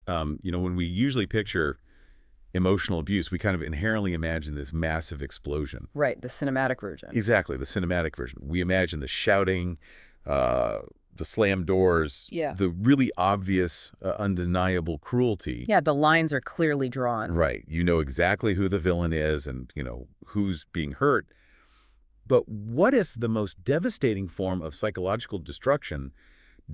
When we usually picture emotional abuse, we kind of inherently imagine this massive explosion. Right, the cinematic version. Exactly, the cinematic version. We imagine the shouting, the slam doors, Yeah. the really obvious, undeniable cruelty. Yeah, the lines are clearly drawn. Right. You know exactly who the villain is and, who's being hurt. But what if the most devastating form of psychological destruction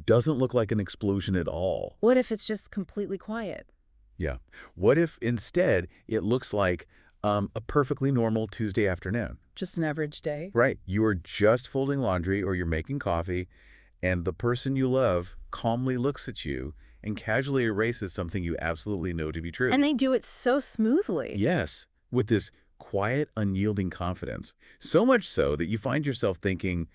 doesn't look like an explosion at all? What if it's just completely quiet? Yeah. What if instead it looks like a perfectly normal Tuesday afternoon? Just an average day? Right. You are just folding laundry or you're making coffee, and the person you love calmly looks at you and casually erases something you absolutely know to be true. And they do it so smoothly. Yes, with this quiet, unyielding confidence. So much so that you find yourself thinking,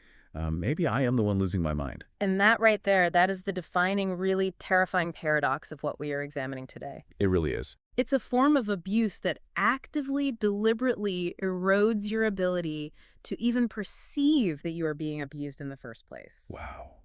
maybe I am the one losing my mind. And that right there, that is the defining, really terrifying paradox of what we are examining today. It really is. It's a form of abuse that actively, deliberately erodes your ability to even perceive that you are being abused in the first place. Wow.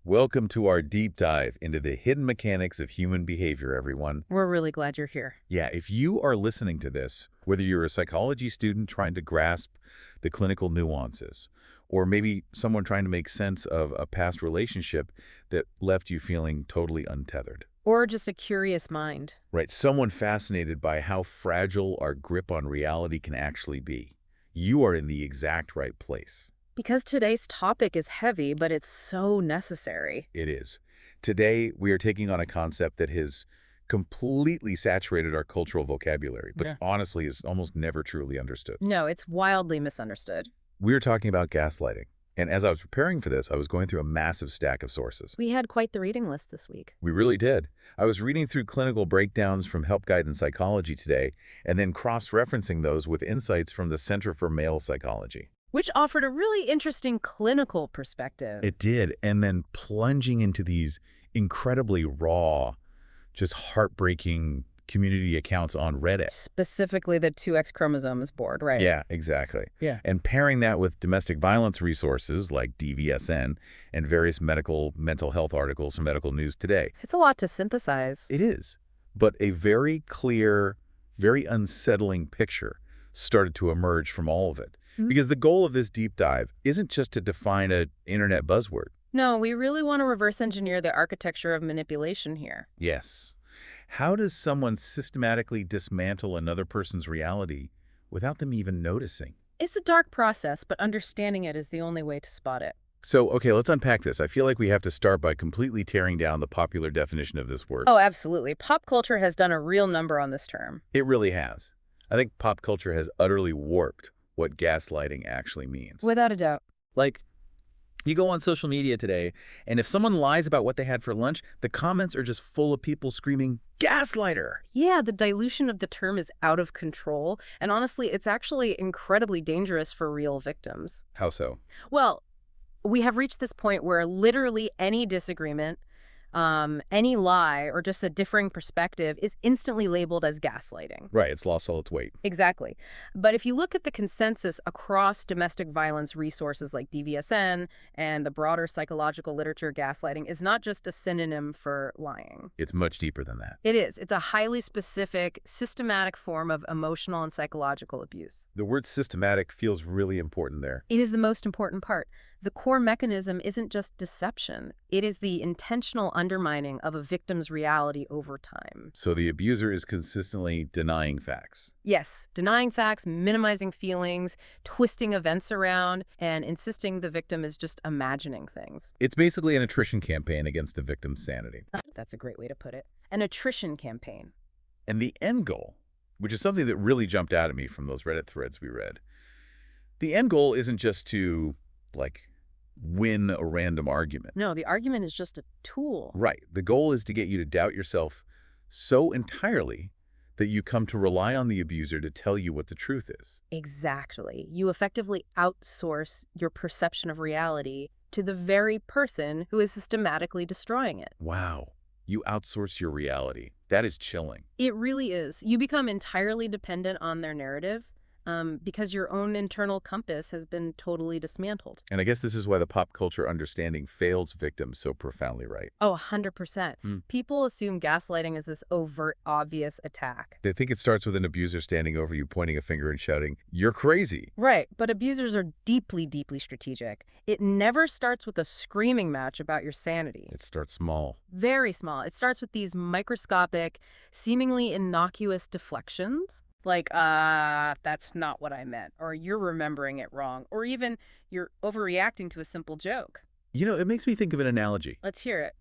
Welcome to our deep dive into the hidden mechanics of human behavior, everyone. We're really glad you're here. Yeah, if you are listening to this, whether you're a psychology student trying to grasp the clinical nuances, or maybe someone trying to make sense of a past relationship that left you feeling totally untethered. Or just a curious mind. Right, someone fascinated by how fragile our grip on reality can actually be. You are in the exact right place. Because today's topic is heavy, but it's so necessary. It is. Today, we are taking on a concept that has completely saturated our cultural vocabulary, but honestly is almost never truly understood. No, it's wildly misunderstood. We're talking about gaslighting. And as I was preparing for this, I was going through a massive stack of sources. We had quite the reading list this week. We really did. I was reading through clinical breakdowns from Help Guide in Psychology today, and then cross-referencing those with insights from the Center for Male Psychology. Which offered a really interesting clinical perspective. It did, and then plunging into these incredibly raw, just heartbreaking community accounts on Reddit. Specifically the 2X chromosomes board, right? Yeah, exactly. Yeah. And pairing that with domestic violence resources like DVSN and various mental health articles from Medical News Today. It's a lot to synthesize. It is. But a very clear, very unsettling picture started to emerge from all of it. Because the goal of this deep dive isn't just to define an internet buzzword. No, we really want to reverse engineer the architecture of manipulation here. Yes. How does someone systematically dismantle another person's reality without them even noticing? It's a dark process, but understanding it is the only way to spot it. So, okay, let's unpack this. I feel like we have to start by completely tearing down the popular definition of this word. Oh, absolutely. Pop culture has done a real number on this term. It really has. I think pop culture has utterly warped what gaslighting actually means. Without a doubt. Like, you go on social media today, and if someone lies about what they had for lunch, the comments are just full of people screaming, "Gaslighter!" Yeah, the dilution of the term is out of control, and honestly, it's actually incredibly dangerous for real victims. How so? Well, we have reached this point where literally any disagreement, any lie, or just a differing perspective is instantly labeled as gaslighting. Right, it's lost all its weight. Exactly. But if you look at the consensus across domestic violence resources like DVSN and the broader psychological literature, gaslighting is not just a synonym for lying. It's much deeper than that. It is. It's a highly specific, systematic form of emotional and psychological abuse. The word systematic feels really important there. It is the most important part. The core mechanism isn't just deception. It is the intentional undermining of a victim's reality over time. So the abuser is consistently denying facts. Yes, denying facts, minimizing feelings, twisting events around, and insisting the victim is just imagining things. It's basically an attrition campaign against the victim's sanity. That's a great way to put it. An attrition campaign. And the end goal, which is something that really jumped out at me from those Reddit threads we read, the end goal isn't just to, win a random argument. No, the argument is just a tool. Right. The goal is to get you to doubt yourself so entirely that you come to rely on the abuser to tell you what the truth is. Exactly. You effectively outsource your perception of reality to the very person who is systematically destroying it. Wow. You outsource your reality. That is chilling. It really is. You become entirely dependent on their narrative. because your own internal compass has been totally dismantled. And I guess this is why the pop culture understanding fails victims so profoundly, right? Oh, 100%. Mm. People assume gaslighting is this overt, obvious attack. They think it starts with an abuser standing over you, pointing a finger and shouting, "You're crazy." Right, but abusers are deeply, deeply strategic. It never starts with a screaming match about your sanity. It starts small. Very small. It starts with these microscopic, seemingly innocuous deflections. Like, that's not what I meant, or you're remembering it wrong, or even you're overreacting to a simple joke. You know, it makes me think of an analogy. Let's hear it.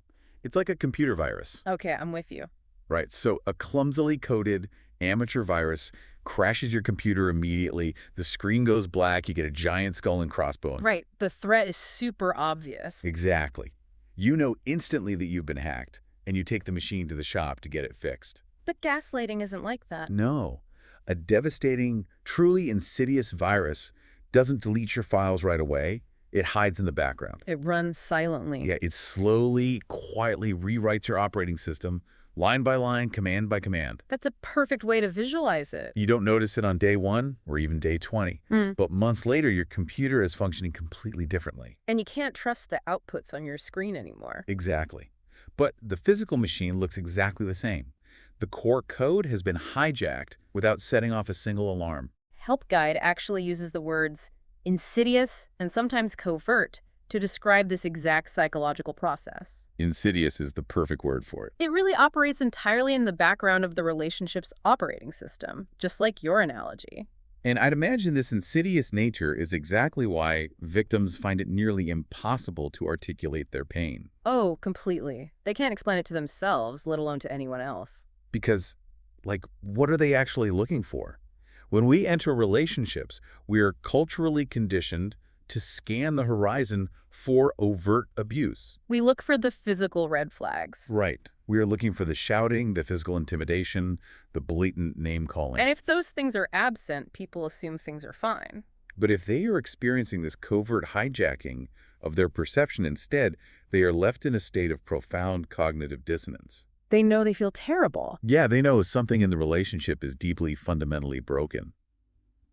It's like a computer virus, Okay, I'm with you. right? So a clumsily coded amateur virus crashes your computer immediately. The screen goes black. You get a giant skull and crossbone. Right, the threat is super obvious. Exactly. You know instantly that you've been hacked, and you take the machine to the shop to get it fixed. But gaslighting isn't like that. No. A devastating, truly insidious virus doesn't delete your files right away. It hides in the background. It runs silently. Yeah, it slowly, quietly rewrites your operating system, line by line, command by command. That's a perfect way to visualize it. You don't notice it on day 1 or even day 20. Mm. But months later, your computer is functioning completely differently. And you can't trust the outputs on your screen anymore. Exactly. But the physical machine looks exactly the same. The core code has been hijacked without setting off a single alarm. Help Guide actually uses the words insidious and sometimes covert to describe this exact psychological process. Insidious is the perfect word for it. It really operates entirely in the background of the relationship's operating system, just like your analogy. And I'd imagine this insidious nature is exactly why victims find it nearly impossible to articulate their pain. Oh, completely. They can't explain it to themselves, let alone to anyone else. Because, like, what are they actually looking for? When we enter relationships, we are culturally conditioned to scan the horizon for overt abuse. We look for the physical red flags. Right. We are looking for the shouting, the physical intimidation, the blatant name-calling. And if those things are absent, people assume things are fine. But if they are experiencing this covert hijacking of their perception instead, they are left in a state of profound cognitive dissonance. They know they feel terrible. Yeah, they know something in the relationship is deeply, fundamentally broken.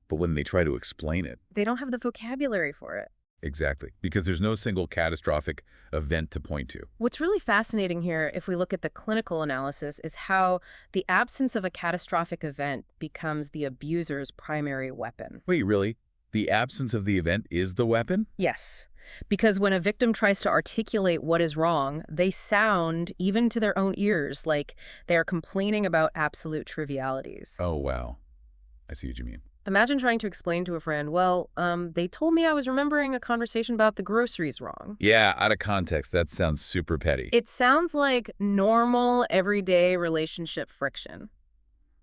But when they try to explain it... They don't have the vocabulary for it. Exactly, because there's no single catastrophic event to point to. What's really fascinating here, if we look at the clinical analysis, is how the absence of a catastrophic event becomes the abuser's primary weapon. Wait, really? The absence of the event is the weapon? Yes, because when a victim tries to articulate what is wrong, they sound, even to their own ears, like they are complaining about absolute trivialities. Oh, wow. I see what you mean. Imagine trying to explain to a friend, well, they told me I was remembering a conversation about the groceries wrong. Yeah, out of context, that sounds super petty. It sounds like normal, everyday relationship friction.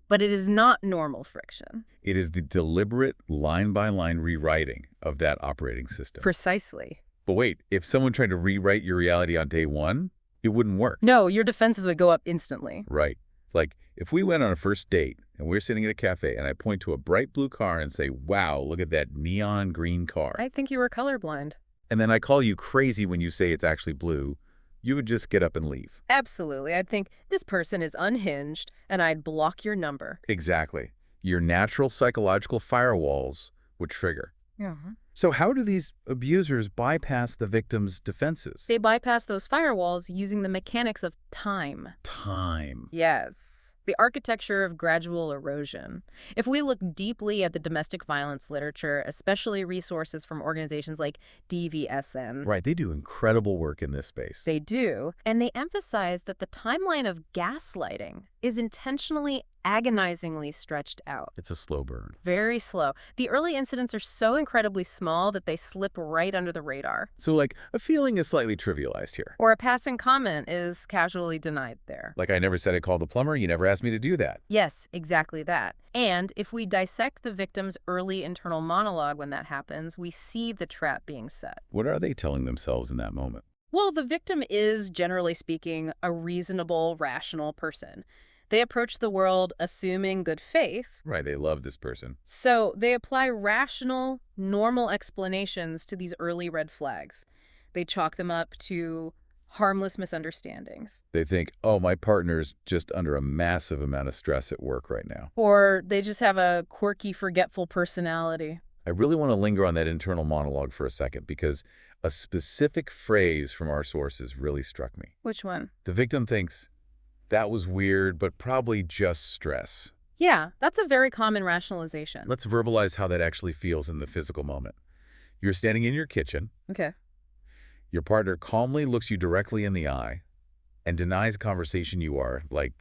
But it is not normal friction. It is the deliberate, line-by-line rewriting of that operating system. Precisely. But wait, if someone tried to rewrite your reality on day 1, it wouldn't work. No, your defenses would go up instantly. Right. Like, if we went on a first date and we're sitting at a cafe and I point to a bright blue car and say, wow, look at that neon green car. I think you were colorblind. And then I call you crazy when you say it's actually blue, you would just get up and leave. Absolutely. I'd think this person is unhinged, and I'd block your number. Exactly. Your natural psychological firewalls would trigger. Uh-huh. So how do these abusers bypass the victim's defenses? They bypass those firewalls using the mechanics of time. Time. Yes. The architecture of gradual erosion. If we look deeply at the domestic violence literature, especially resources from organizations like DVSN, Right, they do incredible work in this space. they do, and they emphasize that the timeline of gaslighting is intentionally agonizingly stretched out. It's a slow burn. Very slow. The early incidents are so incredibly small that they slip right under the radar. So, like, a feeling is slightly trivialized here. Or a passing comment is casually denied there. Like, I never said I'd call the plumber, you never asked me to do that. Yes, exactly that. And if we dissect the victim's early internal monologue when that happens, we see the trap being set. What are they telling themselves in that moment? Well, the victim is, generally speaking, a reasonable, rational person. They approach the world assuming good faith. Right, they love this person. So they apply rational, normal explanations to these early red flags. They chalk them up to harmless misunderstandings. They think, oh, my partner's just under a massive amount of stress at work right now. Or they just have a quirky, forgetful personality. I really want to linger on that internal monologue for a second because a specific phrase from our sources really struck me. Which one? The victim thinks, that was weird, but probably just stress. Yeah, that's a very common rationalization. Let's verbalize how that actually feels in the physical moment. You're standing in your kitchen. Okay. Your partner calmly looks you directly in the eye and denies a conversation you are, like,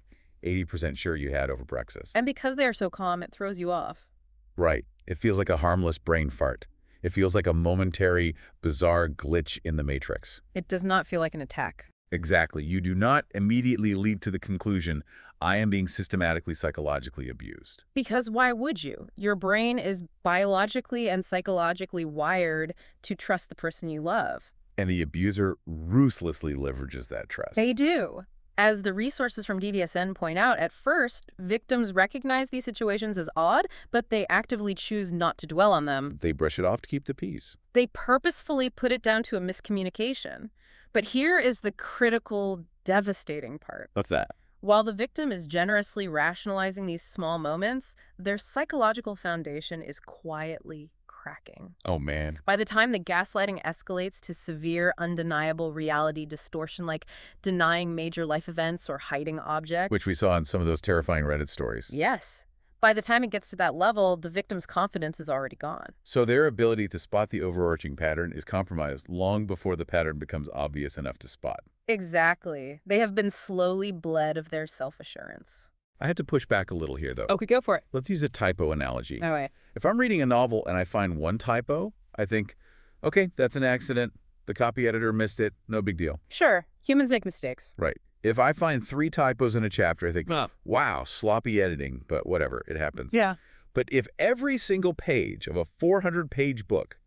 80% sure you had over breakfast. And because they are so calm, it throws you off. Right. It feels like a harmless brain fart. It feels like a momentary, bizarre glitch in the matrix. It does not feel like an attack. Exactly. You do not immediately leap to the conclusion, I am being systematically psychologically abused. Because why would you? Your brain is biologically and psychologically wired to trust the person you love. And the abuser ruthlessly leverages that trust. They do. As the resources from DDSN point out, at first, victims recognize these situations as odd, but they actively choose not to dwell on them. They brush it off to keep the peace. They purposefully put it down to a miscommunication. But here is the critical, devastating part. What's that? While the victim is generously rationalizing these small moments, their psychological foundation is quietly cracking. Oh, man. By the time the gaslighting escalates to severe, undeniable reality distortion, like denying major life events or hiding objects. Which we saw in some of those terrifying Reddit stories. Yes. By the time it gets to that level, the victim's confidence is already gone. So their ability to spot the overarching pattern is compromised long before the pattern becomes obvious enough to spot. Exactly. They have been slowly bled of their self-assurance. I had to push back a little here, though. Okay, go for it. Let's use a typo analogy. All right. If I'm reading a novel and I find one typo, I think, okay, that's an accident. The copy editor missed it. No big deal. Sure. Humans make mistakes. Right. If I find 3 typos in a chapter, I think, wow, sloppy editing, but whatever, it happens. Yeah. But if every single page of a 400-page book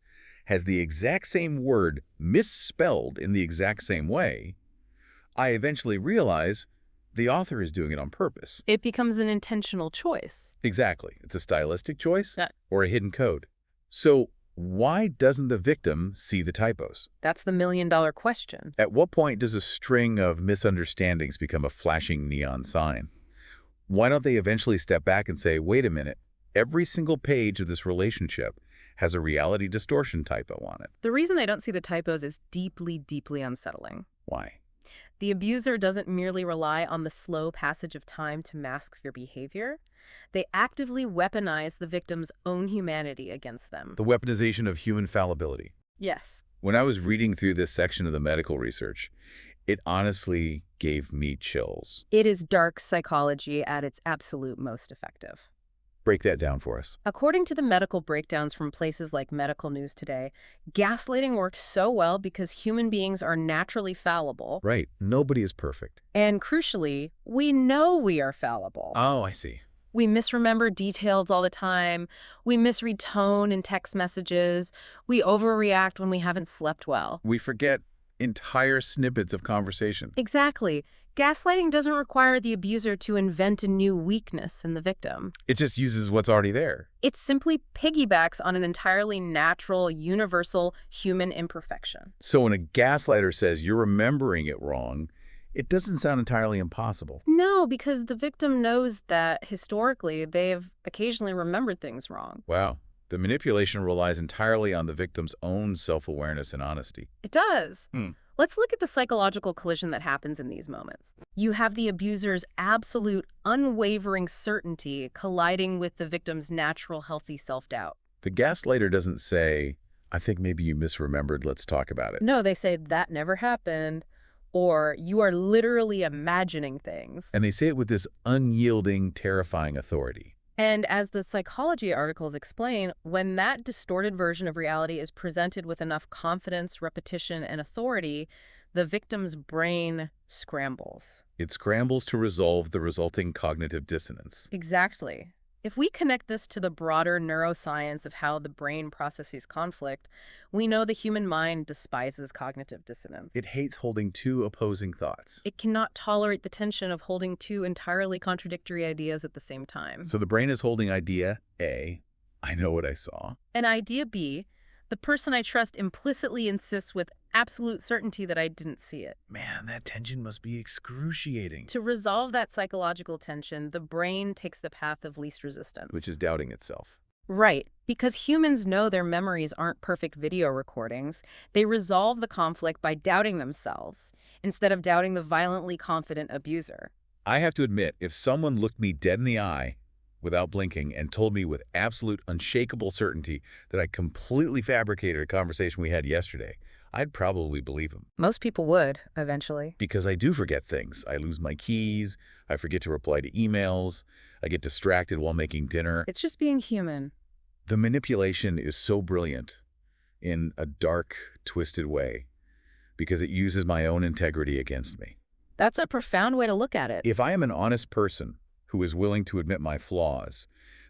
has the exact same word misspelled in the exact same way, I eventually realize the author is doing it on purpose. It becomes an intentional choice. Exactly. It's a stylistic choice Yeah. or a hidden code. So why doesn't the victim see the typos? That's the million-dollar question. At what point does a string of misunderstandings become a flashing neon sign? Why don't they eventually step back and say, wait a minute, every single page of this relationship has a reality distortion typo on it? The reason they don't see the typos is deeply, deeply unsettling. Why? The abuser doesn't merely rely on the slow passage of time to mask their behavior. They actively weaponize the victim's own humanity against them. The weaponization of human fallibility. Yes. When I was reading through this section of the medical research, it honestly gave me chills. It is dark psychology at its absolute most effective. Break that down for us. According to the medical breakdowns from places like Medical News Today, gaslighting works so well because human beings are naturally fallible. Right. Nobody is perfect. And crucially, we know we are fallible. Oh, I see. We misremember details all the time. We misread tone in text messages. We overreact when we haven't slept well. We forget entire snippets of conversation. Exactly. Gaslighting doesn't require the abuser to invent a new weakness in the victim. It just uses what's already there. It simply piggybacks on an entirely natural, universal human imperfection. So when a gaslighter says you're remembering it wrong, it doesn't sound entirely impossible. No, because the victim knows that historically they've occasionally remembered things wrong. Wow. The manipulation relies entirely on the victim's own self-awareness and honesty. It does. Hmm. Let's look at the psychological collision that happens in these moments. You have the abuser's absolute, unwavering certainty colliding with the victim's natural, healthy self-doubt. The gaslighter doesn't say, I think maybe you misremembered, let's talk about it. No, they say, that never happened, or you are literally imagining things. And they say it with this unyielding, terrifying authority. And as the psychology articles explain, when that distorted version of reality is presented with enough confidence, repetition, and authority, the victim's brain scrambles. It scrambles to resolve the resulting cognitive dissonance. Exactly. If we connect this to the broader neuroscience of how the brain processes conflict, we know the human mind despises cognitive dissonance. It hates holding 2 opposing thoughts. It cannot tolerate the tension of holding 2 entirely contradictory ideas at the same time. So the brain is holding idea A, I know what I saw. And idea B, The person I trust implicitly insists with absolute certainty that I didn't see it. Man, that tension must be excruciating. To resolve that psychological tension, the brain takes the path of least resistance. Which is doubting itself. Right. Because humans know their memories aren't perfect video recordings, they resolve the conflict by doubting themselves, instead of doubting the violently confident abuser. I have to admit, if someone looked me dead in the eye without blinking and told me with absolute unshakable certainty that I completely fabricated a conversation we had yesterday, I'd probably believe him. Most people would, eventually. Because I do forget things. I lose my keys, I forget to reply to emails, I get distracted while making dinner. It's just being human. The manipulation is so brilliant in a dark, twisted way because it uses my own integrity against me. That's a profound way to look at it. If I am an honest person who is willing to admit my flaws,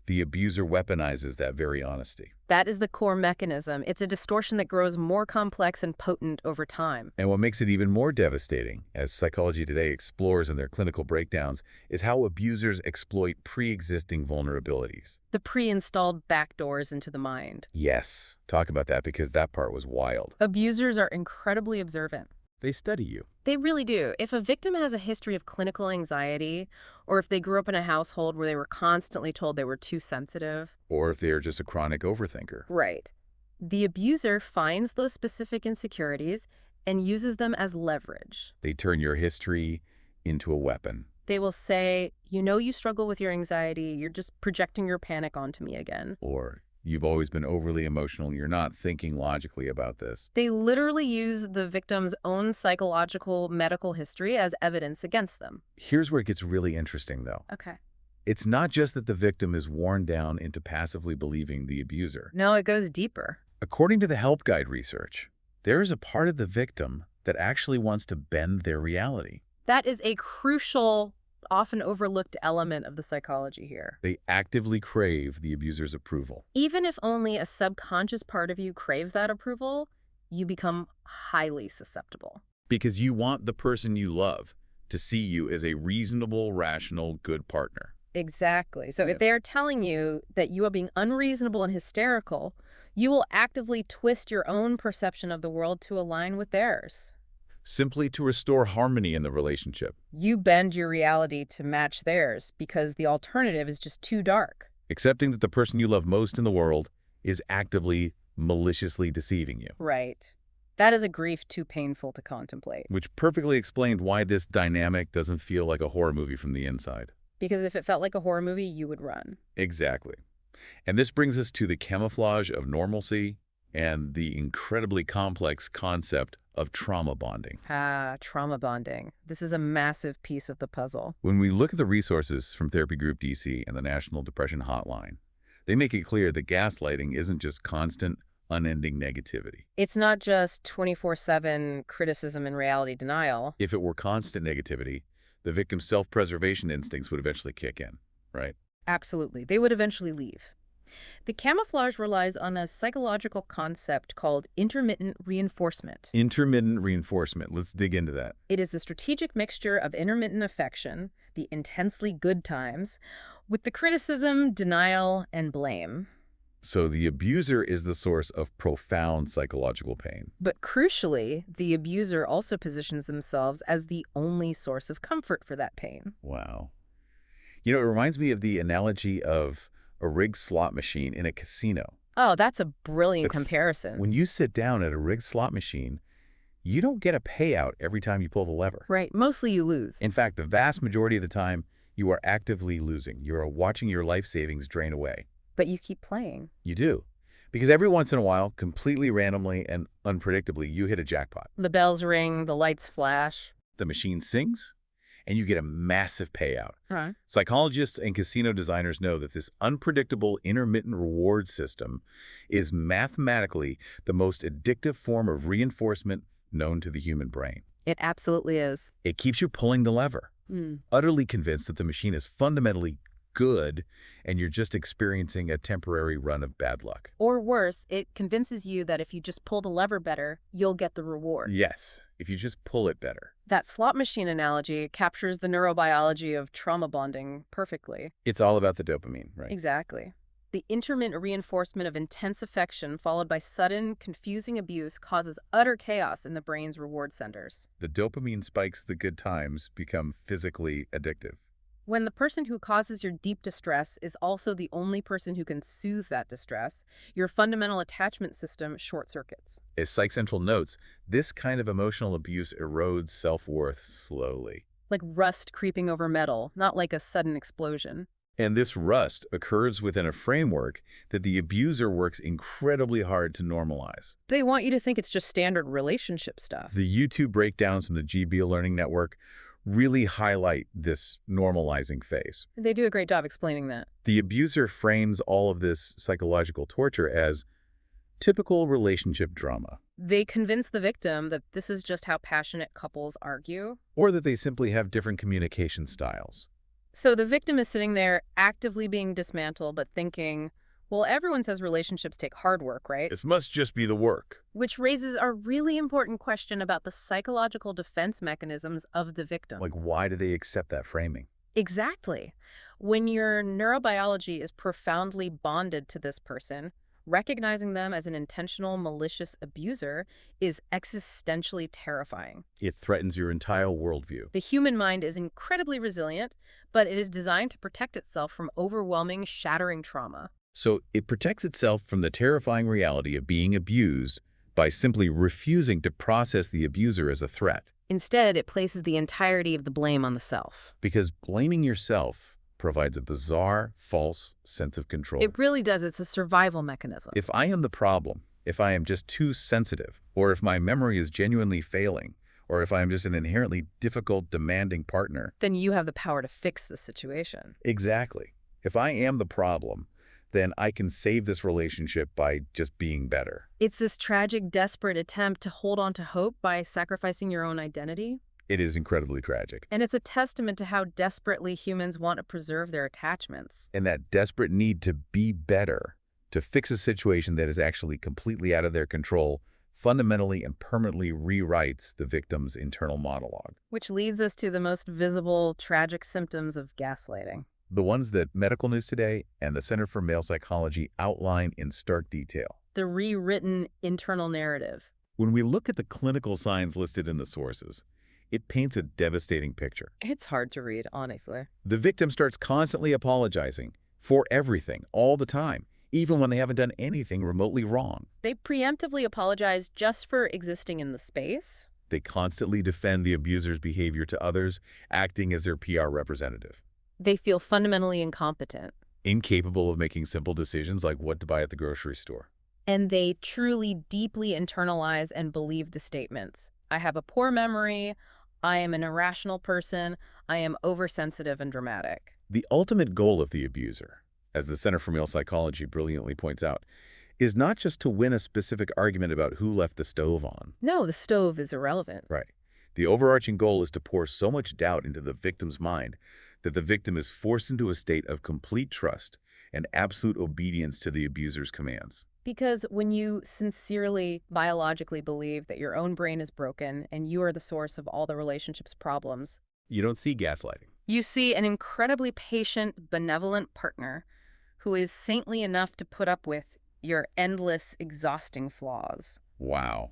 the abuser weaponizes that very honesty. That is the core mechanism. It's a distortion that grows more complex and potent over time. And what makes it even more devastating, as Psychology Today explores in their clinical breakdowns, is how abusers exploit pre-existing vulnerabilities. The pre-installed backdoors into the mind. Yes, talk about that because that part was wild. Abusers are incredibly observant. They study you. They really do. If a victim has a history of clinical anxiety, or if they grew up in a household where they were constantly told they were too sensitive. Or if they are just a chronic overthinker. Right. The abuser finds those specific insecurities and uses them as leverage. They turn your history into a weapon. They will say, you know you struggle with your anxiety, you're just projecting your panic onto me again. Or, you've always been overly emotional, you're not thinking logically about this. They literally use the victim's own psychological medical history as evidence against them. Here's where it gets really interesting, though. Okay. It's not just that the victim is worn down into passively believing the abuser. No, it goes deeper. According to the Help Guide research, there is a part of the victim that actually wants to bend their reality. That is a crucial, often overlooked element of the psychology here. They actively crave the abuser's approval. Even if only a subconscious part of you craves that approval, you become highly susceptible. Because you want the person you love to see you as a reasonable, rational, good partner. Exactly. So if they are telling you that you are being unreasonable and hysterical, you will actively twist your own perception of the world to align with theirs. Simply to restore harmony in the relationship. You bend your reality to match theirs because the alternative is just too dark. Accepting that the person you love most in the world is actively, maliciously deceiving you. Right. That is a grief too painful to contemplate. Which perfectly explained why this dynamic doesn't feel like a horror movie from the inside. Because if it felt like a horror movie, you would run. Exactly. And this brings us to the camouflage of normalcy and the incredibly complex concept of trauma bonding. Trauma bonding. This is a massive piece of the puzzle. When we look at the resources from Therapy Group DC and the National Depression Hotline, they make it clear that gaslighting isn't just constant, unending negativity. It's not just 24/7 criticism and reality denial. If it were constant negativity, the victim's self-preservation instincts would eventually kick in, right? Absolutely. They would eventually leave. The camouflage relies on a psychological concept called intermittent reinforcement. Intermittent reinforcement. Let's dig into that. It is the strategic mixture of intermittent affection, the intensely good times, with the criticism, denial, and blame. So the abuser is the source of profound psychological pain. But crucially, the abuser also positions themselves as the only source of comfort for that pain. Wow. You know, it reminds me of the analogy of a rigged slot machine in a casino. Oh, that's a brilliant comparison. When you sit down at a rigged slot machine, you don't get a payout every time you pull the lever. Right. Mostly you lose. In fact, the vast majority of the time, you are actively losing. You are watching your life savings drain away. But you keep playing. You do. Because every once in a while, completely randomly and unpredictably, you hit a jackpot. The bells ring, the lights flash. The machine sings, and you get a massive payout. Huh. Psychologists and casino designers know that this unpredictable intermittent reward system is mathematically the most addictive form of reinforcement known to the human brain. It absolutely is. It keeps you pulling the lever, utterly convinced that the machine is fundamentally good and you're just experiencing a temporary run of bad luck. Or worse, it convinces you that if you just pull the lever better, you'll get the reward. Yes, if you just pull it better. That slot machine analogy captures the neurobiology of trauma bonding perfectly. It's all about the dopamine, right? Exactly. The intermittent reinforcement of intense affection followed by sudden, confusing abuse causes utter chaos in the brain's reward centers. The dopamine spikes of the good times become physically addictive. When the person who causes your deep distress is also the only person who can soothe that distress, your fundamental attachment system short-circuits. As Psych Central notes, this kind of emotional abuse erodes self-worth slowly. Like rust creeping over metal, not like a sudden explosion. And this rust occurs within a framework that the abuser works incredibly hard to normalize. They want you to think it's just standard relationship stuff. The YouTube breakdowns from the GB Learning Network really highlight this normalizing phase. They do a great job explaining that. The abuser frames all of this psychological torture as typical relationship drama, They convince the victim that this is just how passionate couples argue. or that they simply have different communication styles. So the victim is sitting there actively being dismantled, but thinking, well, everyone says relationships take hard work, right? This must just be the work. Which raises a really important question about the psychological defense mechanisms of the victim. Like, why do they accept that framing? Exactly. When your neurobiology is profoundly bonded to this person, recognizing them as an intentional, malicious abuser is existentially terrifying. It threatens your entire worldview. The human mind is incredibly resilient, but it is designed to protect itself from overwhelming, shattering trauma. So it protects itself from the terrifying reality of being abused by simply refusing to process the abuser as a threat. Instead, it places the entirety of the blame on the self. Because blaming yourself provides a bizarre, false sense of control. It really does. It's a survival mechanism. If I am the problem, if I am just too sensitive, or if my memory is genuinely failing, or if I am just an inherently difficult, demanding partner. Then you have the power to fix the situation. Exactly. If I am the problem, then I can save this relationship by just being better. It's this tragic, desperate attempt to hold on to hope by sacrificing your own identity. It is incredibly tragic. And it's a testament to how desperately humans want to preserve their attachments. And that desperate need to be better, to fix a situation that is actually completely out of their control, fundamentally and permanently rewrites the victim's internal monologue. Which leads us to the most visible, tragic symptoms of gaslighting. The ones that Medical News Today and the Center for Male Psychology outline in stark detail. The rewritten internal narrative. When we look at the clinical signs listed in the sources, it paints a devastating picture. It's hard to read, honestly. The victim starts constantly apologizing for everything, all the time, even when they haven't done anything remotely wrong. They preemptively apologize just for existing in the space. They constantly defend the abuser's behavior to others, acting as their PR representative. They feel fundamentally incompetent. Incapable of making simple decisions like what to buy at the grocery store. And they truly, deeply internalize and believe the statements. I have a poor memory. I am an irrational person. I am oversensitive and dramatic. The ultimate goal of the abuser, as the Center for Male Psychology brilliantly points out, is not just to win a specific argument about who left the stove on. No, the stove is irrelevant. Right. The overarching goal is to pour so much doubt into the victim's mind that the victim is forced into a state of complete trust and absolute obedience to the abuser's commands. Because when you sincerely, biologically believe that your own brain is broken and you are the source of all the relationship's problems, You don't see gaslighting. you see an incredibly patient, benevolent partner who is saintly enough to put up with your endless, exhausting flaws. Wow.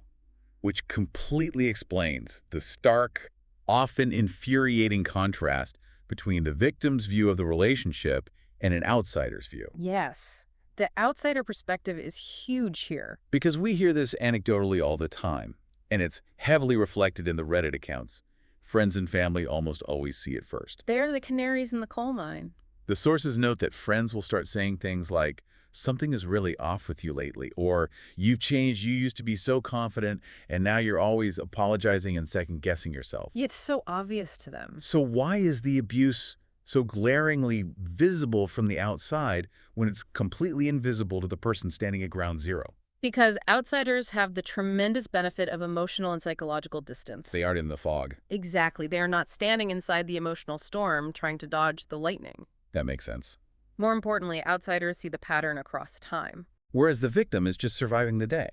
Which completely explains the stark, often infuriating contrast between the victim's view of the relationship and an outsider's view. Yes. The outsider perspective is huge here. Because we hear this anecdotally all the time, and it's heavily reflected in the Reddit accounts. Friends and family almost always see it first. They're the canaries in the coal mine. The sources note that friends will start saying things like, something is really off with you lately, or you've changed, you used to be so confident, and now you're always apologizing and second-guessing yourself. It's so obvious to them. So why is the abuse so glaringly visible from the outside when it's completely invisible to the person standing at ground zero? Because outsiders have the tremendous benefit of emotional and psychological distance. They aren't in the fog. Exactly. They are not standing inside the emotional storm trying to dodge the lightning. That makes sense. More importantly, outsiders see the pattern across time. Whereas the victim is just surviving the day.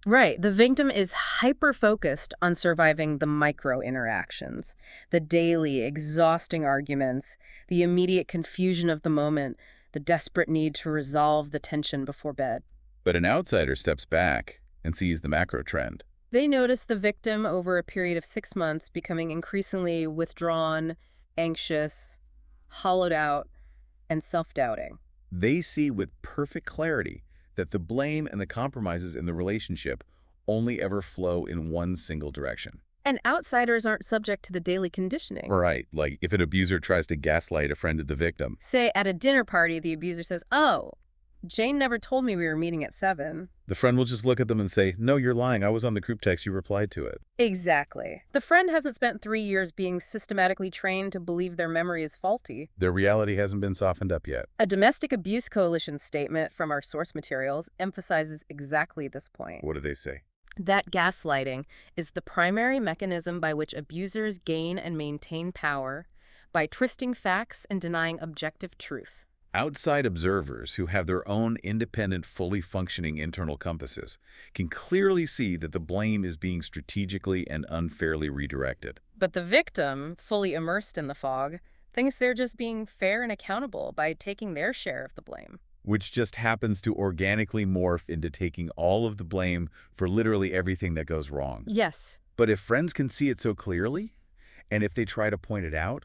Right. The victim is hyper-focused on surviving the micro-interactions, the daily, exhausting arguments, the immediate confusion of the moment. the desperate need to resolve the tension before bed. But an outsider steps back and sees the macro trend. They notice the victim over a period of 6 months becoming increasingly withdrawn, anxious, hollowed out, and self-doubting. They see with perfect clarity that the blame and the compromises in the relationship only ever flow in one single direction. And outsiders aren't subject to the daily conditioning. Right, like if an abuser tries to gaslight a friend of the victim. Say at a dinner party, the abuser says, "Oh, Jane never told me we were meeting at 7. The friend will just look at them and say, "No, you're lying. I was on the group text. You replied to it." Exactly. The friend hasn't spent 3 years being systematically trained to believe their memory is faulty. Their reality hasn't been softened up yet. A Domestic Abuse Coalition statement from our source materials emphasizes exactly this point. What do they say? That gaslighting is the primary mechanism by which abusers gain and maintain power by twisting facts and denying objective truth. Outside observers who have their own independent, fully functioning internal compasses can clearly see that the blame is being strategically and unfairly redirected. But the victim, fully immersed in the fog, thinks they're just being fair and accountable by taking their share of the blame. Which just happens to organically morph into taking all of the blame for literally everything that goes wrong. Yes. But if friends can see it so clearly, and if they try to point it out,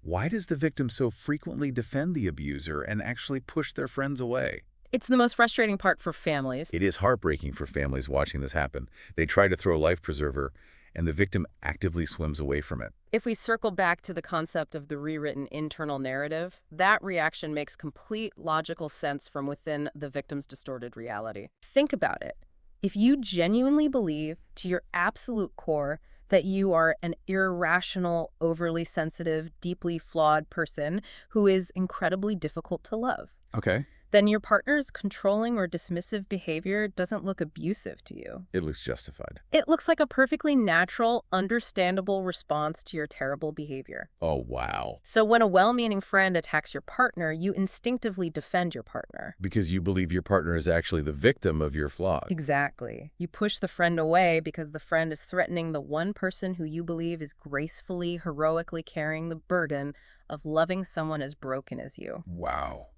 why does the victim so frequently defend the abuser and actually push their friends away? It's the most frustrating part for families. It is heartbreaking for families watching this happen. They try to throw a life preserver, and the victim actively swims away from it. If we circle back to the concept of the rewritten internal narrative, that reaction makes complete logical sense from within the victim's distorted reality. Think about it. If you genuinely believe to your absolute core that you are an irrational, overly sensitive, deeply flawed person who is incredibly difficult to love, Okay. then your partner's controlling or dismissive behavior doesn't look abusive to you. It looks justified. It looks like a perfectly natural, understandable response to your terrible behavior. Oh, wow. So when a well-meaning friend attacks your partner, you instinctively defend your partner. Because you believe your partner is actually the victim of your flaws. Exactly. You push the friend away because the friend is threatening the one person who you believe is gracefully, heroically carrying the burden of loving someone as broken as you. Wow.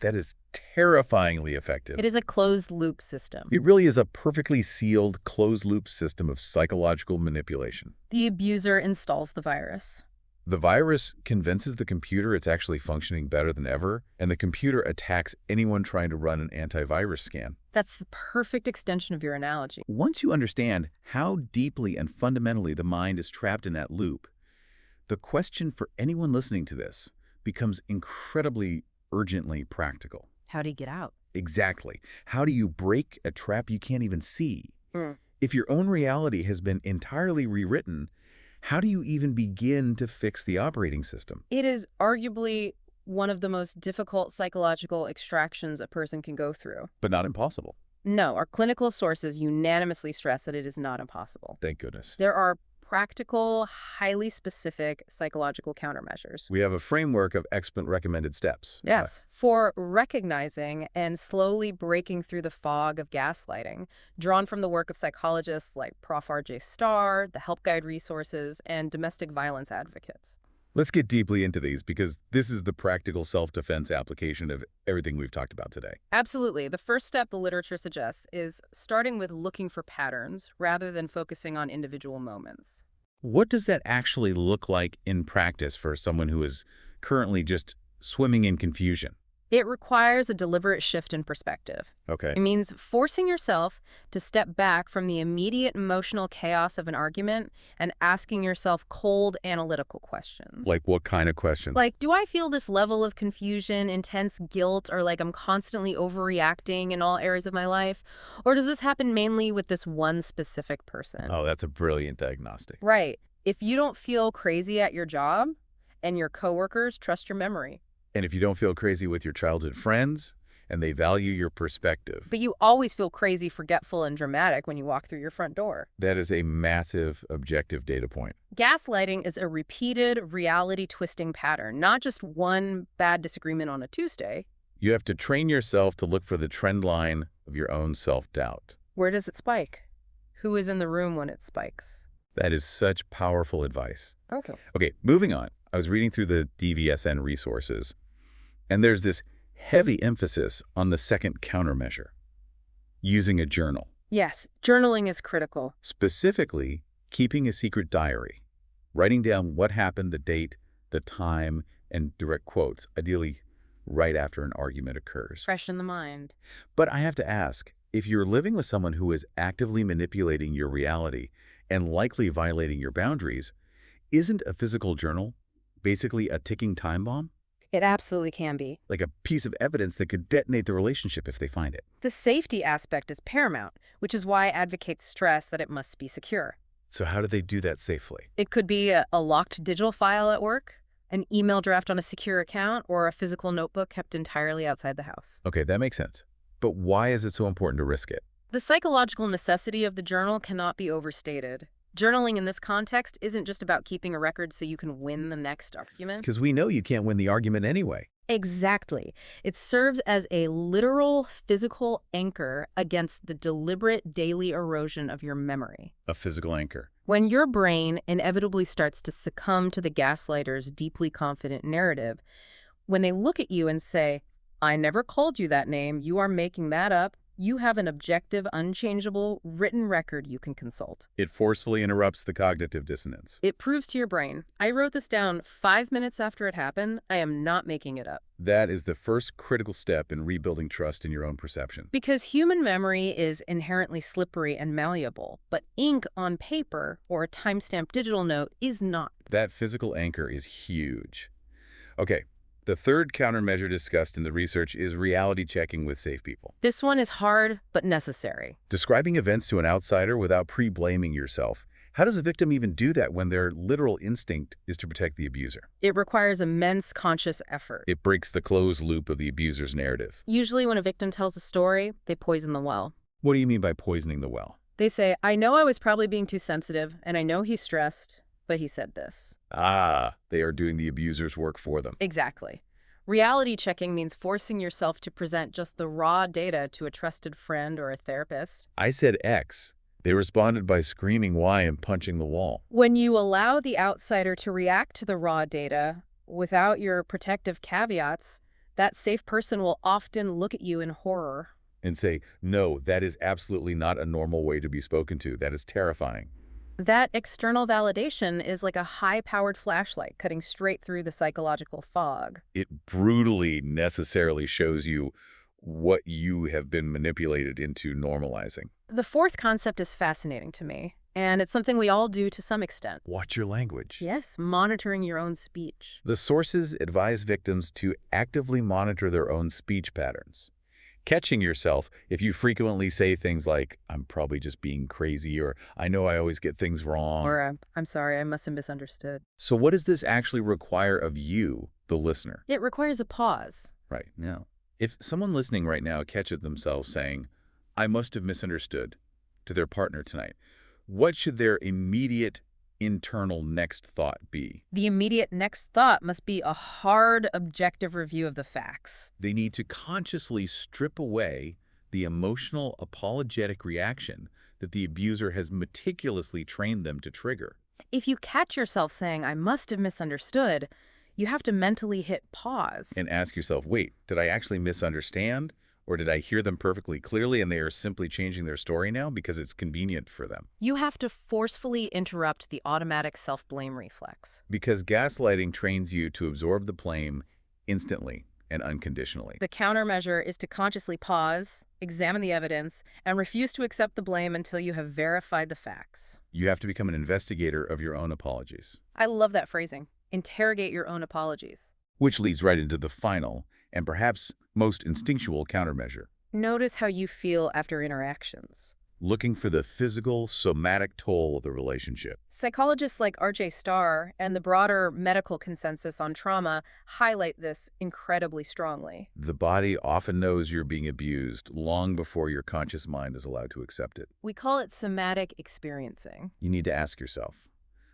That is terrifyingly effective. It is a closed-loop system. It really is a perfectly sealed, closed-loop system of psychological manipulation. The abuser installs the virus. The virus convinces the computer it's actually functioning better than ever, and the computer attacks anyone trying to run an antivirus scan. That's the perfect extension of your analogy. Once you understand how deeply and fundamentally the mind is trapped in that loop, the question for anyone listening to this becomes incredibly urgently practical. How do you get out? Exactly. How do you break a trap you can't even see? If your own reality has been entirely rewritten, how do you even begin to fix the operating system? It is arguably one of the most difficult psychological extractions a person can go through. But not impossible. No, our clinical sources unanimously stress that it is not impossible. Thank goodness. There are practical, highly specific psychological countermeasures. We have a framework of expert recommended steps. Yes, for recognizing and slowly breaking through the fog of gaslighting, drawn from the work of psychologists like Prof. R.J. Starr, the Help Guide resources, and domestic violence advocates. Let's get deeply into these because this is the practical self-defense application of everything we've talked about today. Absolutely. The first step the literature suggests is starting with looking for patterns rather than focusing on individual moments. What does that actually look like in practice for someone who is currently just swimming in confusion? It requires a deliberate shift in perspective. Okay. It means forcing yourself to step back from the immediate emotional chaos of an argument and asking yourself cold, analytical questions. Like what kind of question? Like, do I feel this level of confusion, intense guilt, or like I'm constantly overreacting in all areas of my life? Or does this happen mainly with this one specific person? Oh, that's a brilliant diagnostic. Right. If you don't feel crazy at your job and your coworkers trust your memory, And if you don't feel crazy with your childhood friends and they value your perspective, but you always feel crazy, forgetful, and dramatic when you walk through your front door. that is a massive objective data point. Gaslighting is a repeated reality-twisting pattern, not just one bad disagreement on a Tuesday. You have to train yourself to look for the trend line of your own self-doubt. Where does it spike? Who is in the room when it spikes? That is such powerful advice. Okay. Okay, moving on. I was reading through the DVSN resources, And there's this heavy emphasis on the second countermeasure, using a journal. Yes, journaling is critical. Specifically, keeping a secret diary, writing down what happened, the date, the time, and direct quotes, ideally right after an argument occurs. Fresh in the mind. But I have to ask, if you're living with someone who is actively manipulating your reality and likely violating your boundaries, isn't a physical journal basically a ticking time bomb? It absolutely can be. Like a piece of evidence that could detonate the relationship if they find it. The safety aspect is paramount, which is why advocates stress that it must be secure. So how do they do that safely? It could be a locked digital file at work, an email draft on a secure account, or a physical notebook kept entirely outside the house. Okay, that makes sense. But why is it so important to risk it? The psychological necessity of the journal cannot be overstated. Journaling in this context isn't just about keeping a record so you can win the next argument. Because we know you can't win the argument anyway. Exactly. It serves as a literal physical anchor against the deliberate daily erosion of your memory. A physical anchor. When your brain inevitably starts to succumb to the gaslighter's deeply confident narrative, when they look at you and say, "I never called you that name, you are making that up," you have an objective, unchangeable, written record you can consult. It forcefully interrupts the cognitive dissonance. It proves to your brain, I wrote this down 5 minutes after it happened, I am not making it up. That is the first critical step in rebuilding trust in your own perception. Because human memory is inherently slippery and malleable, but ink on paper or a timestamped digital note is not. That physical anchor is huge. Okay, the third countermeasure discussed in the research is reality checking with safe people. This one is hard, but necessary. Describing events to an outsider without pre-blaming yourself. How does a victim even do that when their literal instinct is to protect the abuser? It requires immense conscious effort. It breaks the closed loop of the abuser's narrative. Usually when a victim tells a story, they poison the well. What do you mean by poisoning the well? They say, I know I was probably being too sensitive, and I know he's stressed, but he said this. Ah, they are doing the abuser's work for them. Exactly. Reality checking means forcing yourself to present just the raw data to a trusted friend or a therapist. I said X. They responded by screaming Y and punching the wall. When you allow the outsider to react to the raw data without your protective caveats, that safe person will often look at you in horror. And say, no, that is absolutely not a normal way to be spoken to. That is terrifying. That external validation is like a high-powered flashlight cutting straight through the psychological fog. It brutally necessarily shows you what you have been manipulated into normalizing. The fourth concept is fascinating to me, and it's something we all do to some extent. Watch your language. Yes, monitoring your own speech. The sources advise victims to actively monitor their own speech patterns. Catching yourself if you frequently say things like, I'm probably just being crazy, or I know I always get things wrong. Or, I'm sorry, I must have misunderstood. So what does this actually require of you, the listener? It requires a pause. Right, now. If someone listening right now catches themselves saying, I must have misunderstood, to their partner tonight, what should their immediate internal next thought be? The immediate next thought must be a hard, objective review of the facts. They need to consciously strip away the emotional, apologetic reaction that the abuser has meticulously trained them to trigger. If you catch yourself saying, I must have misunderstood, you have to mentally hit pause. And ask yourself, wait, did I actually misunderstand? Or did I hear them perfectly clearly and they are simply changing their story now because it's convenient for them? You have to forcefully interrupt the automatic self-blame reflex. Because gaslighting trains you to absorb the blame instantly and unconditionally. The countermeasure is to consciously pause, examine the evidence, and refuse to accept the blame until you have verified the facts. You have to become an investigator of your own apologies. I love that phrasing. Interrogate your own apologies. Which leads right into the final and perhaps most instinctual countermeasure. Notice how you feel after interactions. Looking for the physical, somatic toll of the relationship. Psychologists like R.J. Starr and the broader medical consensus on trauma highlight this incredibly strongly. The body often knows you're being abused long before your conscious mind is allowed to accept it. We call it somatic experiencing. You need to ask yourself,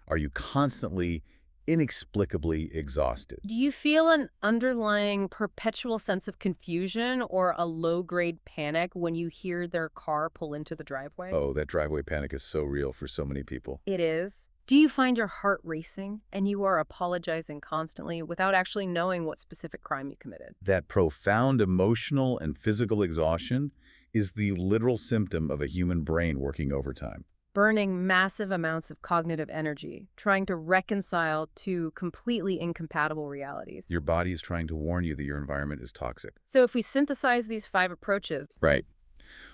are you constantly, inexplicably exhausted? Do you feel an underlying perpetual sense of confusion or a low-grade panic when you hear their car pull into the driveway? Oh, that driveway panic is so real for so many people. It is. Do you find your heart racing and you are apologizing constantly without actually knowing what specific crime you committed? That profound emotional and physical exhaustion is the literal symptom of a human brain working overtime. Burning massive amounts of cognitive energy, trying to reconcile two completely incompatible realities. Your body is trying to warn you that your environment is toxic. So if we synthesize these 5 approaches, Right.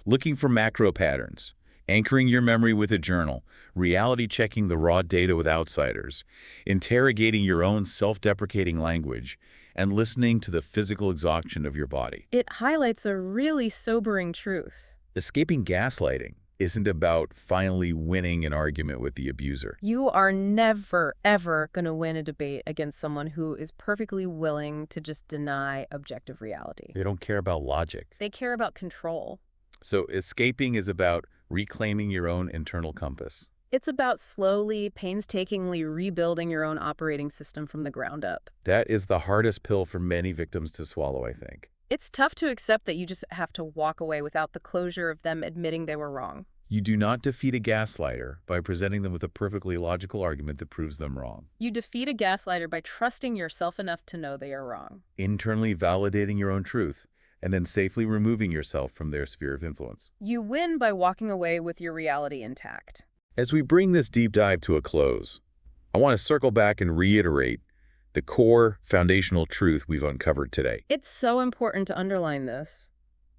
Looking for macro patterns, anchoring your memory with a journal, reality checking the raw data with outsiders, interrogating your own self-deprecating language, and listening to the physical exhaustion of your body. it highlights a really sobering truth. Escaping gaslighting isn't about finally winning an argument with the abuser. You are never, ever going to win a debate against someone who is perfectly willing to just deny objective reality. They don't care about logic. They care about control. So escaping is about reclaiming your own internal compass. It's about slowly, painstakingly rebuilding your own operating system from the ground up. That is the hardest pill for many victims to swallow, I think. It's tough to accept that you just have to walk away without the closure of them admitting they were wrong. You do not defeat a gaslighter by presenting them with a perfectly logical argument that proves them wrong. You defeat a gaslighter by trusting yourself enough to know they are wrong. Internally validating your own truth, and then safely removing yourself from their sphere of influence. You win by walking away with your reality intact. As we bring this deep dive to a close, I want to circle back and reiterate the core foundational truth we've uncovered today. It's so important to underline this.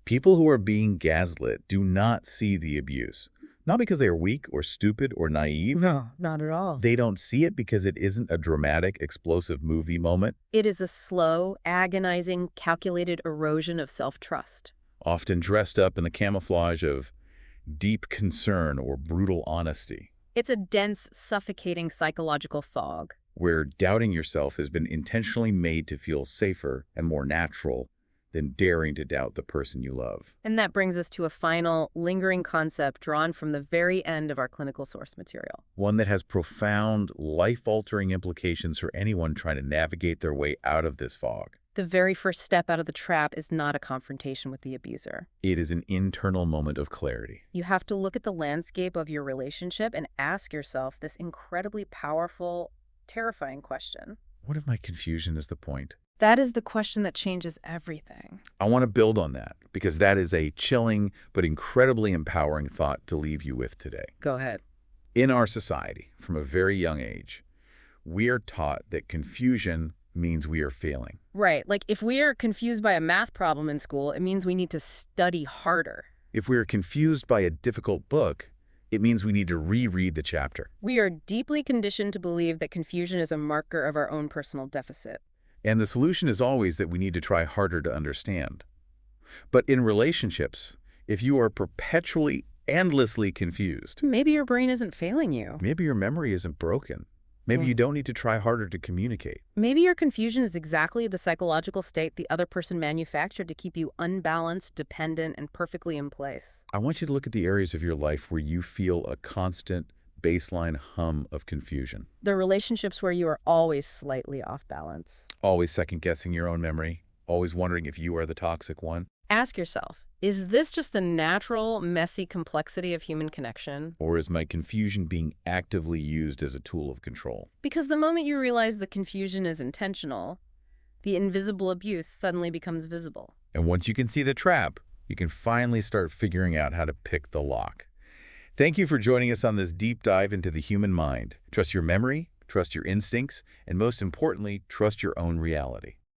People who are being gaslit do not see the abuse. Not because they are weak or stupid or naive. No, not at all. They don't see it because it isn't a dramatic, explosive movie moment, It is a slow, agonizing, calculated erosion of self-trust. often dressed up in the camouflage of deep concern or brutal honesty, It's a dense, suffocating psychological fog. where doubting yourself has been intentionally made to feel safer and more natural than daring to doubt the person you love. And that brings us to a final, lingering concept drawn from the very end of our clinical source material. One that has profound, life-altering implications for anyone trying to navigate their way out of this fog. The very first step out of the trap is not a confrontation with the abuser. It is an internal moment of clarity. You have to look at the landscape of your relationship and ask yourself this incredibly powerful, terrifying question. What if my confusion is the point? That is the question that changes everything. I want to build on that because that is a chilling but incredibly empowering thought to leave you with today. Go ahead. In our society, from a very young age, we are taught that confusion means we are failing. Right. Like if we are confused by a math problem in school, it means we need to study harder. If we are confused by a difficult book, it means we need to reread the chapter. We are deeply conditioned to believe that confusion is a marker of our own personal deficit. And the solution is always that we need to try harder to understand. But in relationships, if you are perpetually, endlessly confused, Maybe your brain isn't failing you. maybe your memory isn't broken. Maybe you don't need to try harder to communicate. Maybe your confusion is exactly the psychological state the other person manufactured to keep you unbalanced, dependent, and perfectly in place. I want you to look at the areas of your life where you feel a constant baseline hum of confusion. The relationships where you are always slightly off balance. Always second-guessing your own memory. Always wondering if you are the toxic one. Ask yourself, is this just the natural, messy complexity of human connection? Or is my confusion being actively used as a tool of control? Because the moment you realize the confusion is intentional, the invisible abuse suddenly becomes visible. And once you can see the trap, you can finally start figuring out how to pick the lock. Thank you for joining us on this deep dive into the human mind. Trust your memory, trust your instincts, and most importantly, trust your own reality.